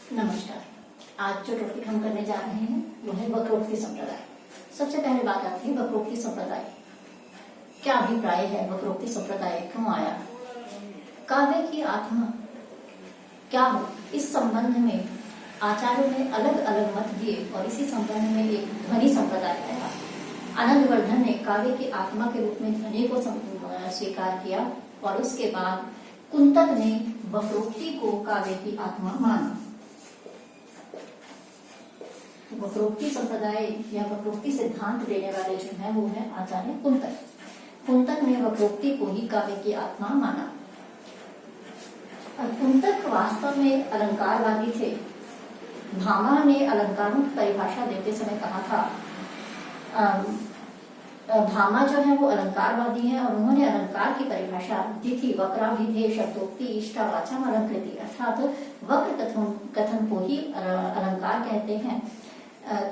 नमस्कार। आज जो टॉपिक हम करने जा रहे हैं वो है वक्रोक्ति संप्रदाय। सबसे पहले बात आती है वक्रोक्ति संप्रदाय। क्या अभिप्राय है? वक्रोक्ति संप्रदाय क्यों आया? काव्य की आत्मा क्या हो, इस संबंध में आचार्यों ने अलग अलग मत दिए और इसी संबंध में एक ध्वनि संप्रदाय आया। आनंदवर्धन ने काव्य की आत्मा के रूप में ध्वनि को स्वीकार किया और उसके बाद कुंतक ने वक्रोक्ति को काव्य की आत्मा माना। वक्रोक्ति संप्रदाय या वक्रोक्ति सिद्धांत देने वाले जो है वो है आचार्य कुंतक। कुंतक ने वक्रोक्ति को ही काव्य की आत्मा माना। कुंतक वास्तव में अलंकारवादी थे। भामा ने अलंकारों की परिभाषा देते समय कहा था, भामा जो है वो अलंकारवादी है और उन्होंने अलंकार की परिभाषा दी थी वक्राभिधेय शब्दोक्ति इष्टावाचम अलंकृति, अर्थात वक्र कथन को ही अलंकार कहते हैं।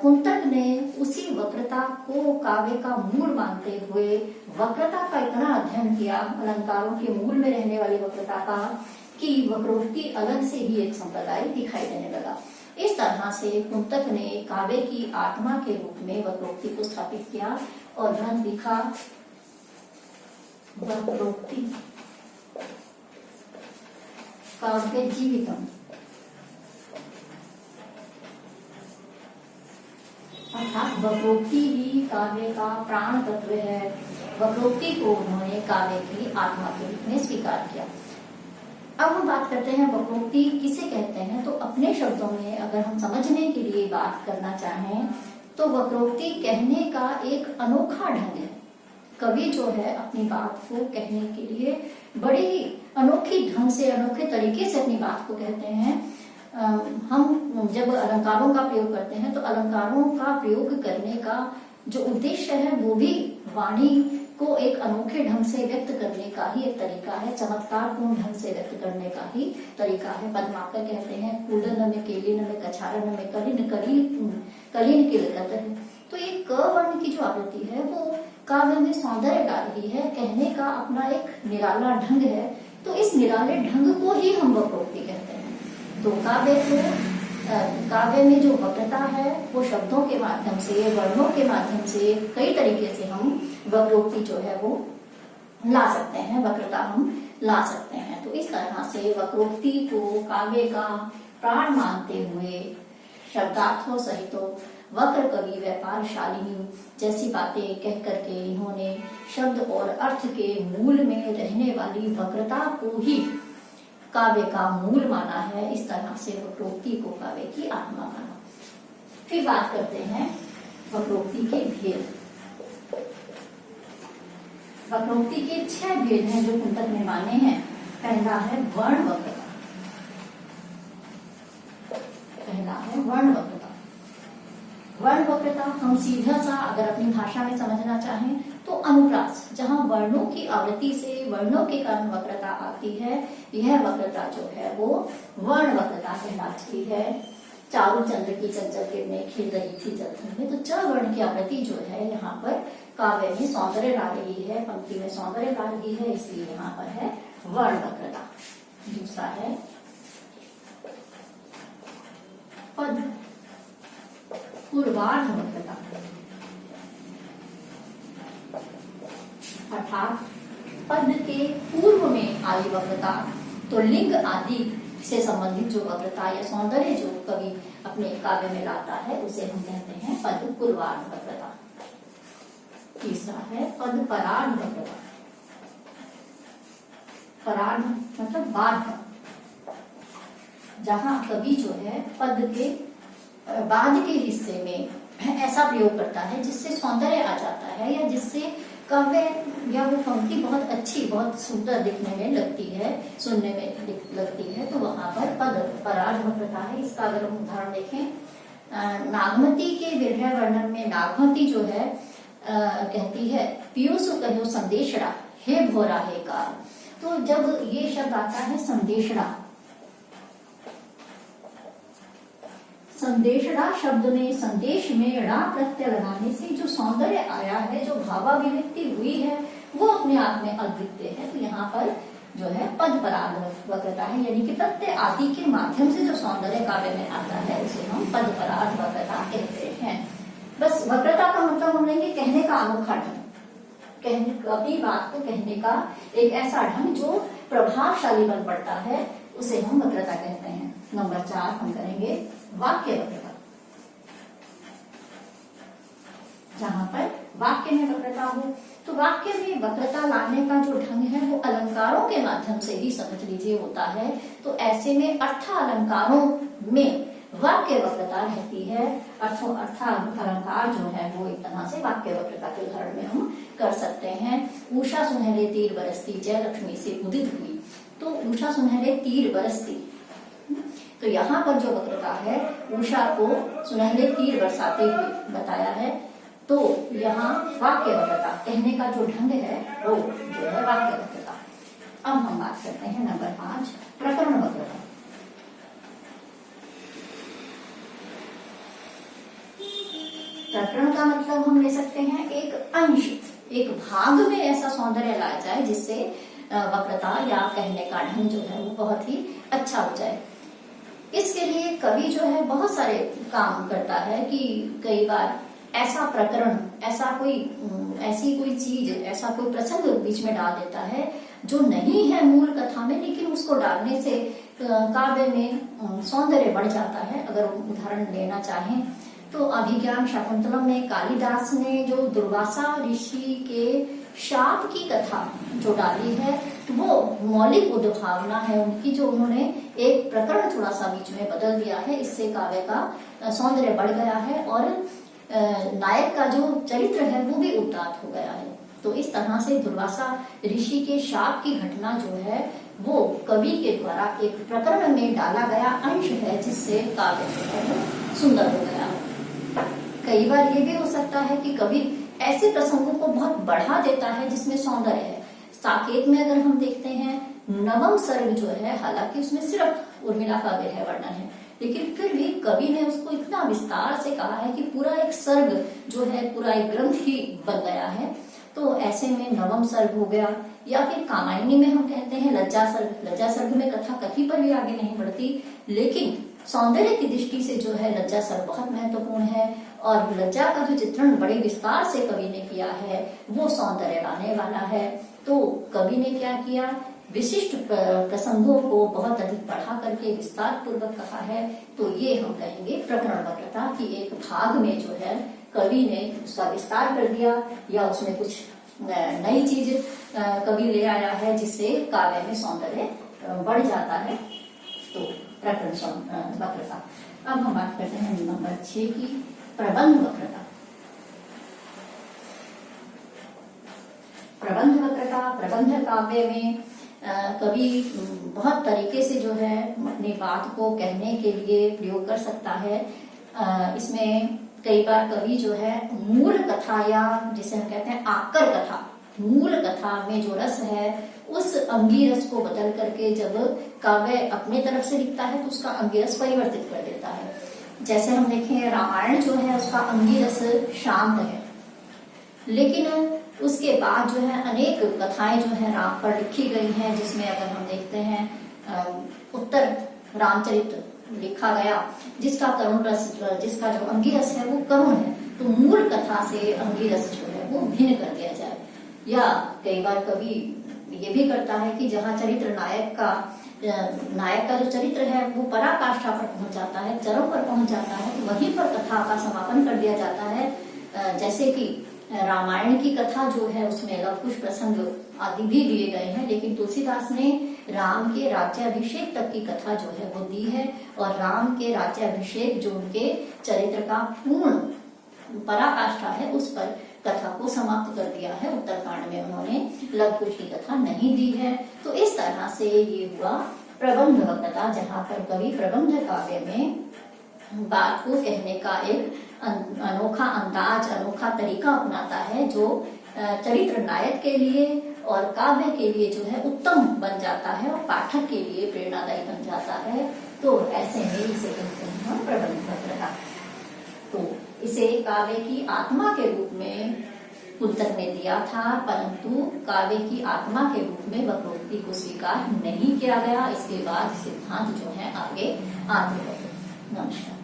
कुंतक ने उसी वक्रता को काव्य का मूल मानते हुए वक्रता का इतना अध्ययन किया, अलंकारों के मूल में रहने वाली वक्रता का, कि वक्रोक्ति अलग से ही एक संप्रदाय दिखाई देने लगा। इस तरह से कुंतक ने काव्य की आत्मा के रूप में वक्रोक्ति को स्थापित किया और ग्रंथ लिखा वक्रोक्ति काव्य जीवितम, अर्थात वक्रोक्ति ही काव्य का प्राण तत्व है। वक्रोक्ति को उन्होंने काव्य की आत्मा के रूप में स्वीकार किया। अब हम बात करते हैं वक्रोक्ति किसे कहते हैं। तो अपने शब्दों में अगर हम समझने के लिए बात करना चाहें तो वक्रोक्ति कहने का एक अनोखा ढंग है। कवि जो है अपनी बात को कहने के लिए बड़े ही अनोखे ढंग से, अनोखे तरीके से अपनी बात को कहते हैं। हम जब अलंकारों का प्रयोग करते हैं तो अलंकारों का प्रयोग करने का जो उद्देश्य है वो भी वाणी को एक अनोखे ढंग से व्यक्त करने का ही एक तरीका है, चमत्कारपूर्ण ढंग से व्यक्त करने का ही तरीका है। पद्माकर कहते हैं कूलन में केलिन में कछारन में कलिन कलिन के लगत है। तो ये क वर्ण की जो आवृत्ति है वो काव्य में सौंदर्य ला रही है, कहने का अपना एक निराला ढंग है। तो इस निराले ढंग को ही हम वक्रोक्ति कहते हैं। तो काव्य में जो वक्रता है वो शब्दों के माध्यम से, वर्णों के माध्यम से कई तरीके से हम वक्रोक्ति जो है वो ला सकते हैं, वक्रता हम ला सकते हैं। तो इस तरह से वक्रोक्ति को काव्य का प्राण मानते हुए शब्दार्थों सहित वक्र कवि व्यापार शालिनी जैसी बातें कह करके इन्होंने शब्द और अर्थ के मूल में रहने वाली वक्रता को ही काव्य का मूल माना है। इस तरह से वक्रोक्ति को काव्य की आत्मा माना। फिर बात करते हैं वक्रोक्ति के भेद। वक्रोक्ति के 6 भेद हैं जो कुंतक ने माने हैं। पहला है वर्ण वक्रता। वर्ण वक्रता हम सीधा सा अगर अपनी भाषा में समझना चाहें तो अनुप्रास, जहां वर्णों की आवृत्ति से वर्णों के कारण वक्रता आती है, यह वक्रता जो है वो वर्ण वक्रता कहलाती है। चारु चंद्र की चंचल किरणें खिल रही थी जलधर में। तो च वर्ण की आवृत्ति जो है यहाँ पर काव्य में सौंदर्य ला रही है, पंक्ति में सौंदर्य ला रही है, इसलिए यहाँ पर है वर्ण वक्रता। दूसरा है पद पूर्वार्ध वक्रता, अर्थात पद के पूर्व में आई वक्रता। तो लिंग आदि से संबंधित जो वक्रता या सौंदर्य जो कवि अपने काव्य में लाता है उसे हम कहते हैं पद पूर्वार्ध वक्रता। तीसरा है पद परार्ध वक्रता। परार्ध मतलब बाद, जहां कवि जो है पद के बाद के हिस्से में ऐसा प्रयोग करता है जिससे सौंदर्य आ जाता है या जिससे काव्य या वो पंक्ति बहुत अच्छी, बहुत सुंदर दिखने में लगती है, सुनने में लगती है। तो वहां पर पद परार्ध वक्रता है। इसका अगर हम उदाहरण देखें, नागमती के विरह वर्णन में नागमती जो है कहती है पीयूष कहो संदेशड़ा हे भोरा हे कार। तो जब ये शब्द आता है संदेशड़ा, संदेशड़ा शब्द में संदेश में ड़ा प्रत्यय लगाने से जो सौंदर्य आया है, जो भावाभिव्यक्ति हुई है वो अपने आप में अद्वितीय है। तो यहाँ पर जो है पद पराग वक्रता है, यानी कि प्रत्यय आदि के माध्यम से जो सौंदर्य काव्य में आता है उसे हम पद पराग वक्रता कहते हैं। बस वक्रता का मतलब हम लेंगे कहने का अनोखा ढंग, अपनी बात को कहने का एक ऐसा ढंग जो प्रभावशाली बन पड़ता है, उसे हम वक्रता कहते हैं। नंबर 4 हम करेंगे वाक्य वक्रता। जहां पर वाक्य में वक्रता हो, तो वाक्य में वक्रता लाने का जो ढंग है वो अलंकारों के माध्यम से ही समझ लीजिए होता है। तो ऐसे में अर्थालंकारों में वाक्य वक्रता रहती है। अर्थालंकार जो है वो एक तरह से वाक्य वक्रता के उदाहरण में हम कर सकते हैं। उषा सुनहरे तीर बरसती जय लक्ष्मी से उदित हुई, तो उषा सुनहरे तीर बरसती, तो यहाँ पर जो वक्रता है उषा को सुनहरे तीर बरसाते हुए बताया है, तो यहाँ वाक्य वक्रता कहने का जो ढंग है वो जो है वाक्य वक्रता। अब हम बात करते हैं नंबर 5 प्रकरण वक्रता। प्रकरण का मतलब हम ले सकते हैं एक अंश, एक भाग में ऐसा सौंदर्य लाया जाए जिससे वक्रता या कहने का ढंग जो है वो बहुत ही अच्छा हो जाए। इसके लिए कवि जो है बहुत सारे काम करता है कि कई बार ऐसा प्रकरण, ऐसी कोई चीज, ऐसा कोई प्रसंग बीच में डाल देता है जो नहीं है मूल कथा में, लेकिन उसको डालने से काव्य में सौंदर्य बढ़ जाता है। अगर उदाहरण लेना चाहें तो अभिज्ञान शाकुंतलम में कालिदास ने जो दुर्वासा ऋषि के शाप की कथा जो डाली है, वो मौलिक उद्भावना है उनकी, जो उन्होंने एक प्रकरण थोड़ा सा बीच में बदल दिया है। इससे काव्य का सौंदर्य बढ़ गया है और नायक का जो चरित्र है वो भी उदात्त हो गया है। तो इस तरह से दुर्वासा ऋषि के शाप की घटना जो है वो कवि के द्वारा एक प्रकरण में डाला गया अंश है, जिससे काव्य जो है वो सुंदर हो गया है। कई बार ये भी हो सकता है कि कवि ऐसे प्रसंगों को बहुत बढ़ा देता है जिसमें सौंदर्य है। साकेत में अगर हम देखते हैं नवम सर्ग जो है, हालांकि उसमें सिर्फ उर्मिला का विरह वर्णन है, लेकिन फिर भी कवि ने उसको इतना विस्तार से कहा है कि पूरा एक सर्ग जो है, पूरा एक ग्रंथ ही बन गया है। तो ऐसे में नवम सर्ग हो गया, या फिर कामायनी में हम कहते हैं लज्जा सर्ग। लज्जा सर्ग में कथा कहीं पर भी आगे नहीं बढ़ती, लेकिन सौंदर्य की दृष्टि से जो है लज्जा सर्ग बहुत महत्वपूर्ण है, और लज्जा का जो चित्रण बड़े विस्तार से कवि ने किया है वो सौंदर्य लाने वाला है। तो कवि ने क्या किया, विशिष्ट प्रसंगों को बहुत अधिक बढ़ा करके विस्तार पूर्वक कहा है। तो ये हम कहेंगे प्रकरण वक्रता की एक भाग में जो है कवि ने उसका विस्तार कर दिया, या उसमें कुछ नई चीज कवि ले आया है जिससे काव्य में सौंदर्य बढ़ जाता है। तो प्रकरण वक्रता। अब हम बात करते हैं नंबर 6 की प्रबंध वक्रता। प्रबंध वक्रता, प्रबंध काव्य में कवि बहुत तरीके से जो है अपनी बात को कहने के लिए प्रयोग कर सकता है। इसमें कई बार कवि जो है मूल कथा, या जिसे हम कहते हैं आकर कथा, मूल कथा में जो रस है उस अंगी रस को बदल करके जब काव्य अपने तरफ से लिखता है तो उसका अंगी रस परिवर्तित कर देता है। जैसे हम देखें रामायण जो है उसका अंगी रस शांत है, लेकिन उसके बाद जो है अनेक कथाएं जो है राम पर लिखी गई हैं, जिसमें अगर हम देखते हैं उत्तर रामचरित लिखा गया जिसका करुण रस, जिसका जो अंगी रस है वो करुण है, तो मूल कथा से अंगी रस जो है वो भिन्न कर दिया जाए। या कई बार कवि ये भी करता है कि जहाँ चरित्र नायक का जो चरित्र है वो पराकाष्ठा पर पहुंच जाता है, चरम पर पहुंच जाता है, तो वहीं पर कथा का समापन कर दिया जाता है। जैसे कि रामायण की कथा जो है उसमें लव कुश प्रसंग आदि भी दिए गए हैं, लेकिन तुलसीदास ने राम के राज्याभिषेक तक की कथा जो है वो दी है, और राम के राज्याभिषेक जो उनके चरित्र का पूर्ण पराकाष्ठा है उस पर कथा को समाप्त कर दिया है। उत्तरकांड में उन्होंने लव कुश की कथा नहीं दी है। तो इस तरह से ये हुआ प्रबंध वक्रता, जहाँ पर कवि प्रबंध काव्य में बात को कहने का एक अनोखा अंदाज, अनोखा तरीका अपनाता है, जो चरित्र नायक के लिए और काव्य के लिए जो है उत्तम बन जाता है और पाठक के लिए प्रेरणादायी बन जाता है। तो ऐसे में इसे कहते हैं हम प्रबंध वक्रता। तो इसे काव्य की आत्मा के रूप में कुंतक ने दिया था, परंतु काव्य की आत्मा के रूप में वक्रोक्ति को स्वीकार नहीं किया गया। इसके बाद सिद्धांत जो है आगे आते रहे। नमस्कार।